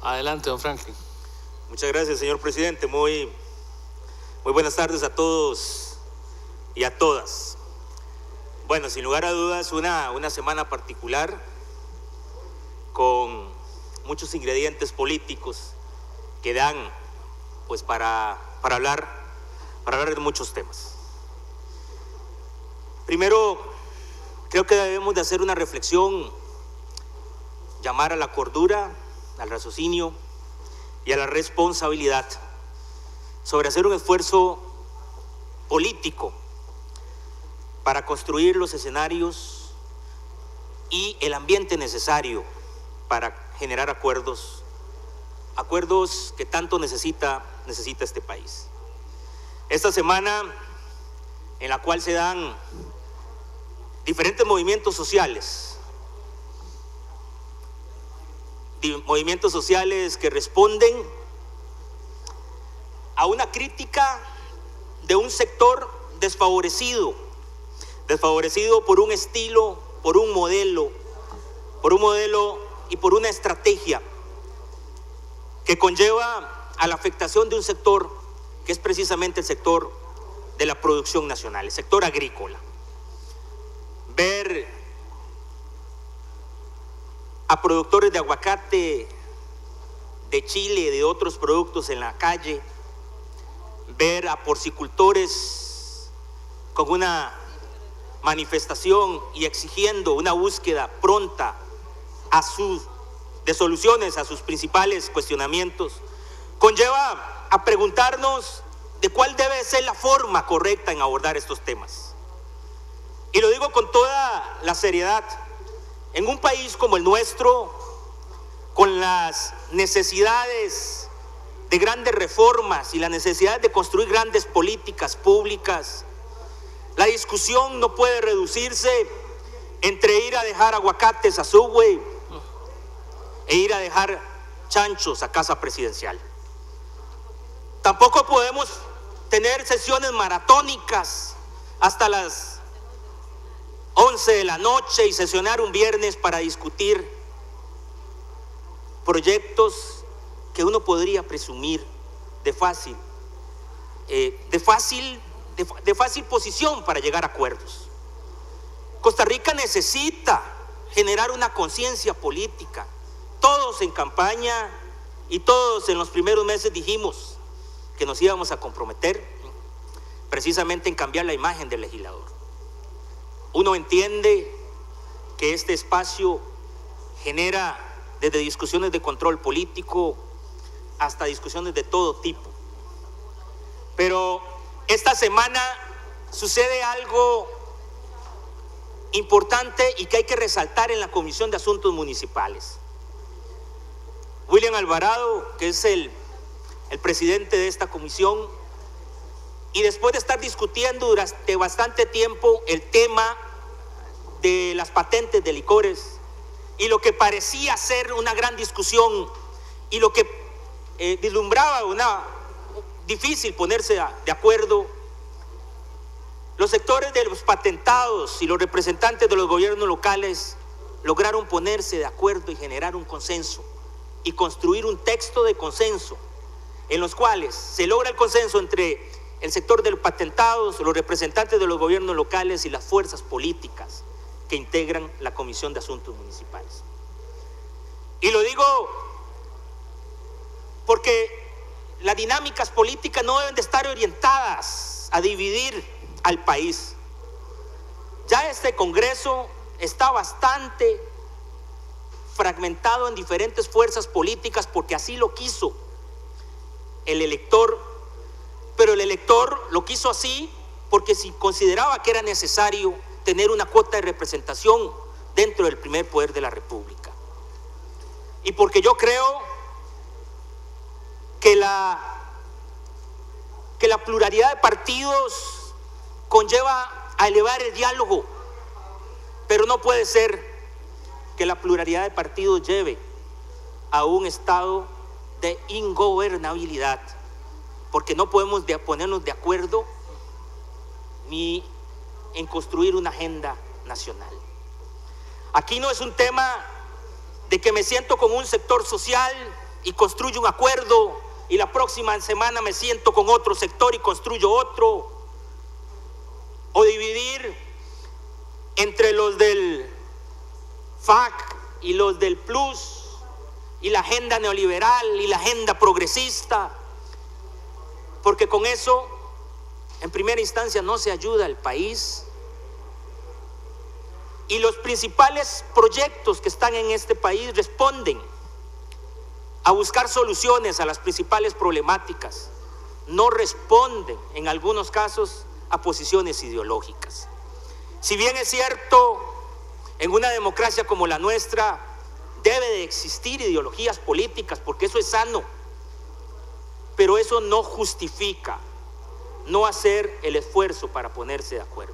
Adelante, don Franklin. Muchas gracias, señor presidente. Muy buenas tardes a todos y a todas. Bueno, sin lugar a dudas, una semana particular con muchos ingredientes políticos que dan pues para hablar de muchos temas. Primero, creo que debemos de hacer una reflexión, llamar a la cordura, al raciocinio y a la responsabilidad sobre hacer un esfuerzo político para construir los escenarios y el ambiente necesario para generar acuerdos que tanto necesita este país. Esta semana en la cual se dan diferentes movimientos sociales que responden a una crítica de un sector desfavorecido por un estilo, por un modelo y por una estrategia que conlleva a la afectación de un sector que es precisamente el sector de la producción nacional, el sector agrícola. Ver a productores de aguacate, de chile, de otros productos en la calle, ver a porcicultores con una manifestación y exigiendo una búsqueda pronta de soluciones a sus principales cuestionamientos, conlleva a preguntarnos de cuál debe ser la forma correcta en abordar estos temas. Y lo digo con toda la seriedad. En un país como el nuestro, con las necesidades de grandes reformas y la necesidad de construir grandes políticas públicas, la discusión no puede reducirse entre ir a dejar aguacates a Subway e ir a dejar chanchos a Casa Presidencial. Tampoco podemos tener sesiones maratónicas hasta las 11 de la noche y sesionar un viernes para discutir proyectos que uno podría presumir de fácil posición para llegar a acuerdos. Costa Rica necesita generar una conciencia política. Todos en campaña y todos en los primeros meses dijimos que nos íbamos a comprometer precisamente en cambiar la imagen del legislador. Uno entiende que este espacio genera desde discusiones de control político hasta discusiones de todo tipo. Pero esta semana sucede algo importante y que hay que resaltar en la Comisión de Asuntos Municipales. William Alvarado, que es el presidente de esta comisión, y después de estar discutiendo durante bastante tiempo el tema de las patentes de licores y lo que parecía ser una gran discusión y lo que vislumbraba una difícil ponerse de acuerdo, los sectores de los patentados y los representantes de los gobiernos locales lograron ponerse de acuerdo y generar un consenso y construir un texto de consenso en los cuales se logra el consenso entre el sector de los patentados, los representantes de los gobiernos locales y las fuerzas políticas que integran la Comisión de Asuntos Municipales. Y lo digo porque las dinámicas políticas no deben de estar orientadas a dividir al país. Ya este Congreso está bastante fragmentado en diferentes fuerzas políticas porque así lo quiso el elector, pero el elector lo quiso así porque si consideraba que era necesario tener una cuota de representación dentro del primer poder de la República. Y porque yo creo que la pluralidad de partidos conlleva a elevar el diálogo, pero no puede ser que la pluralidad de partidos lleve a un estado de ingobernabilidad, porque no podemos ponernos de acuerdo ni en construir una agenda nacional. Aquí no es un tema de que me siento con un sector social y construyo un acuerdo y la próxima semana me siento con otro sector y construyo otro. O dividir entre los del FAC y los del Plus y la agenda neoliberal y la agenda progresista, porque con eso en primera instancia no se ayuda al país. Y los principales proyectos que están en este país responden a buscar soluciones a las principales problemáticas, no responden en algunos casos a posiciones ideológicas. Si bien es cierto, en una democracia como la nuestra debe de existir ideologías políticas, porque eso es sano, pero eso no justifica no hacer el esfuerzo para ponerse de acuerdo.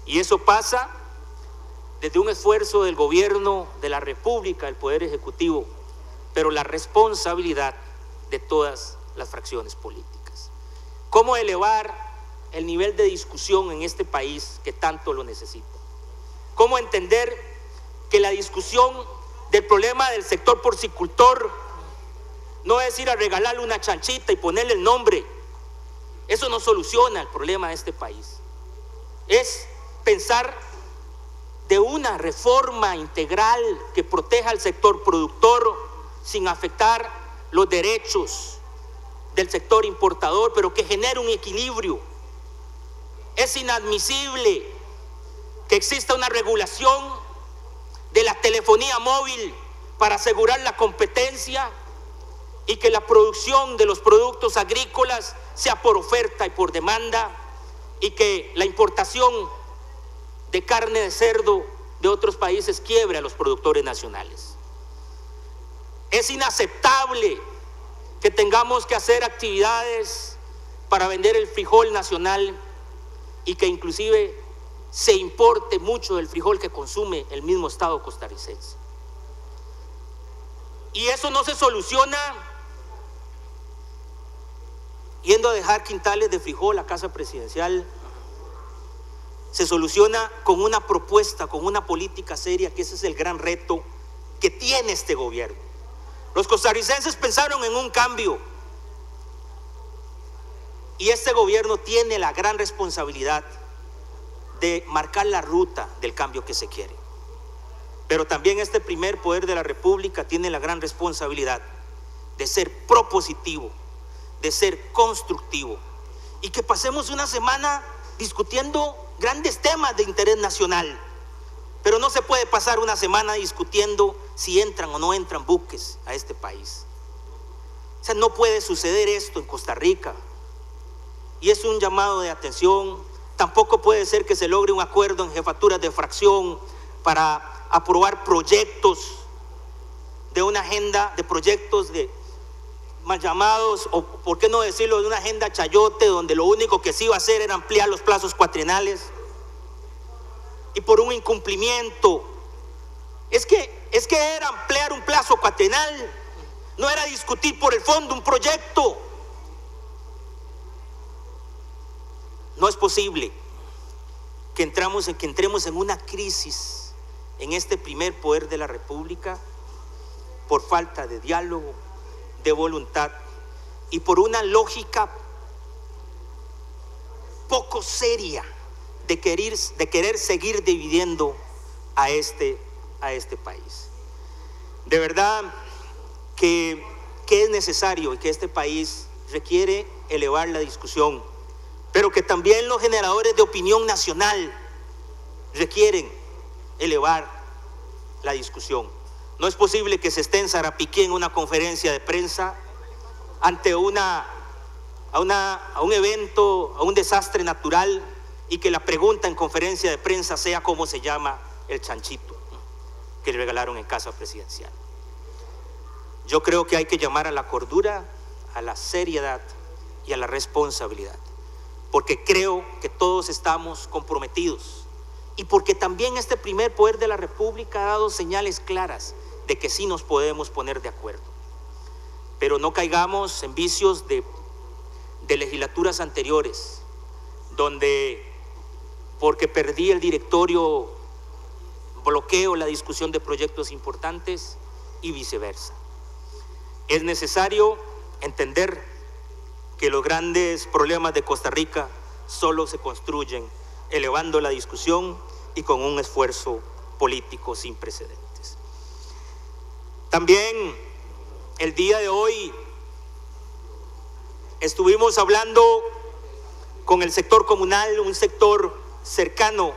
Y eso pasa desde un esfuerzo del gobierno de la República, del Poder Ejecutivo, pero la responsabilidad de todas las fracciones políticas. ¿Cómo elevar el nivel de discusión en este país que tanto lo necesita? ¿Cómo entender que la discusión del problema del sector porcicultor no es ir a regalarle una chanchita y ponerle el nombre? Eso no soluciona el problema de este país. Es pensar de una reforma integral que proteja al sector productor sin afectar los derechos del sector importador, pero que genere un equilibrio. Es inadmisible que exista una regulación de la telefonía móvil para asegurar la competencia y que la producción de los productos agrícolas sea por oferta y por demanda, y que la importación de carne de cerdo de otros países quiebre a los productores nacionales. Es inaceptable que tengamos que hacer actividades para vender el frijol nacional y que inclusive se importe mucho del frijol que consume el mismo Estado costarricense. Y eso no se soluciona yendo a dejar quintales de frijol a casa presidencial. Se soluciona con una propuesta, con una política seria, que ese es el gran reto que tiene este gobierno. Los costarricenses pensaron en un cambio y este gobierno tiene la gran responsabilidad de marcar la ruta del cambio que se quiere. Pero también este primer poder de la República tiene la gran responsabilidad de ser propositivo, de ser constructivo, y que pasemos una semana discutiendo grandes temas de interés nacional, pero no se puede pasar una semana discutiendo si entran o no entran buques a este país. O sea, no puede suceder esto en Costa Rica, y es un llamado de atención. Tampoco puede ser que se logre un acuerdo en jefaturas de fracción para aprobar proyectos de una agenda de proyectos de mal llamados, o por qué no decirlo, de una agenda chayote, donde lo único que se iba a hacer era ampliar los plazos cuatrienales, y por un incumplimiento. Es que era ampliar un plazo cuatrienal, no era discutir por el fondo un proyecto. No es posible que entremos en una crisis en este primer poder de la República por falta de diálogo, de voluntad y por una lógica poco seria de querer seguir dividiendo a este país. De verdad que es necesario y que este país requiere elevar la discusión, pero que también los generadores de opinión nacional requieren elevar la discusión. No es posible que se esté en Sarapiquí en una conferencia de prensa ante a un evento, a un desastre natural, y que la pregunta en conferencia de prensa sea cómo se llama el chanchito que le regalaron en casa presidencial. Yo creo que hay que llamar a la cordura, a la seriedad y a la responsabilidad, porque creo que todos estamos comprometidos, y porque también este primer poder de la República ha dado señales claras de que sí nos podemos poner de acuerdo. Pero no caigamos en vicios de legislaturas anteriores, donde porque perdí el directorio bloqueo la discusión de proyectos importantes y viceversa. Es necesario entender que los grandes problemas de Costa Rica solo se construyen elevando la discusión y con un esfuerzo político sin precedentes. También el día de hoy estuvimos hablando con el sector comunal, un sector cercano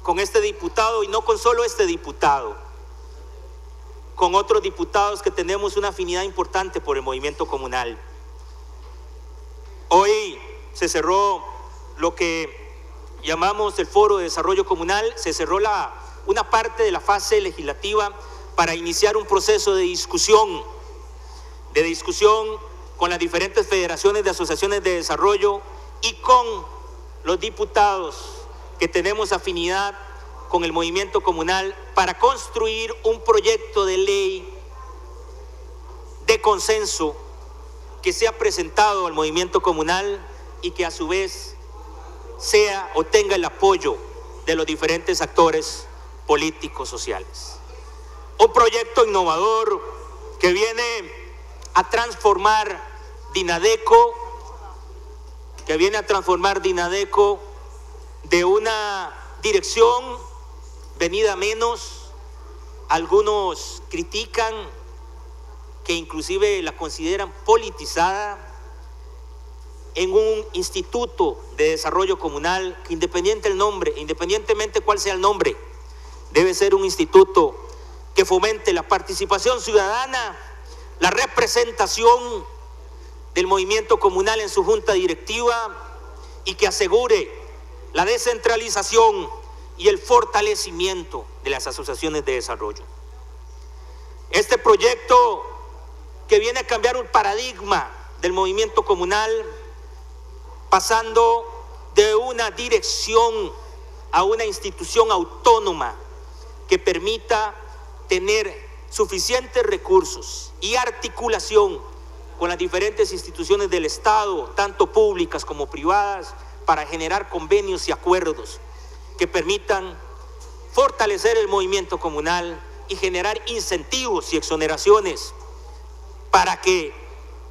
con este diputado, y no con solo este diputado, con otros diputados que tenemos una afinidad importante por el movimiento comunal. Hoy se cerró lo que llamamos el Foro de Desarrollo Comunal, se cerró una parte de la fase legislativa para iniciar un proceso de discusión con las diferentes federaciones de asociaciones de desarrollo y con los diputados que tenemos afinidad con el movimiento comunal para construir un proyecto de ley de consenso que sea presentado al movimiento comunal y que a su vez sea o tenga el apoyo de los diferentes actores políticos sociales. Un proyecto innovador que viene a transformar Dinadeco, de una dirección venida a menos. Algunos critican que inclusive la consideran politizada, en un instituto de desarrollo comunal que independientemente cuál sea el nombre, debe ser un instituto que fomente la participación ciudadana, la representación del movimiento comunal en su junta directiva y que asegure la descentralización y el fortalecimiento de las asociaciones de desarrollo. Este proyecto que viene a cambiar un paradigma del movimiento comunal, pasando de una dirección a una institución autónoma que permita tener suficientes recursos y articulación con las diferentes instituciones del Estado, tanto públicas como privadas, para generar convenios y acuerdos que permitan fortalecer el movimiento comunal y generar incentivos y exoneraciones para que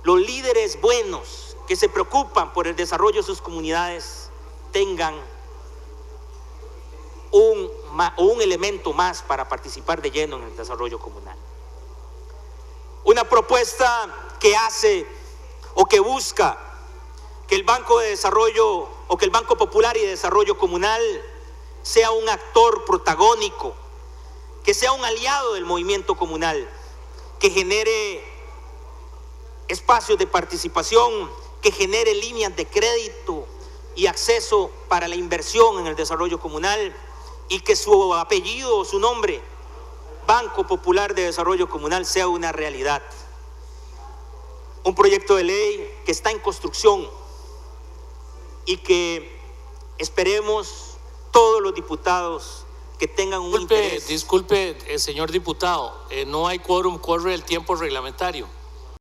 los líderes buenos que se preocupan por el desarrollo de sus comunidades tengan un elemento más para participar de lleno en el desarrollo comunal. Una propuesta que hace o que busca que el Banco de Desarrollo o que el Banco Popular y de Desarrollo Comunal sea un actor protagónico, que sea un aliado del movimiento comunal, que genere espacios de participación, que genere líneas de crédito y acceso para la inversión en el desarrollo comunal, y que su apellido o su nombre, Banco Popular de Desarrollo Comunal, sea una realidad. Un proyecto de ley que está en construcción y que esperemos todos los diputados que tengan un interés. Disculpe, señor diputado, no hay quórum, corre el tiempo reglamentario.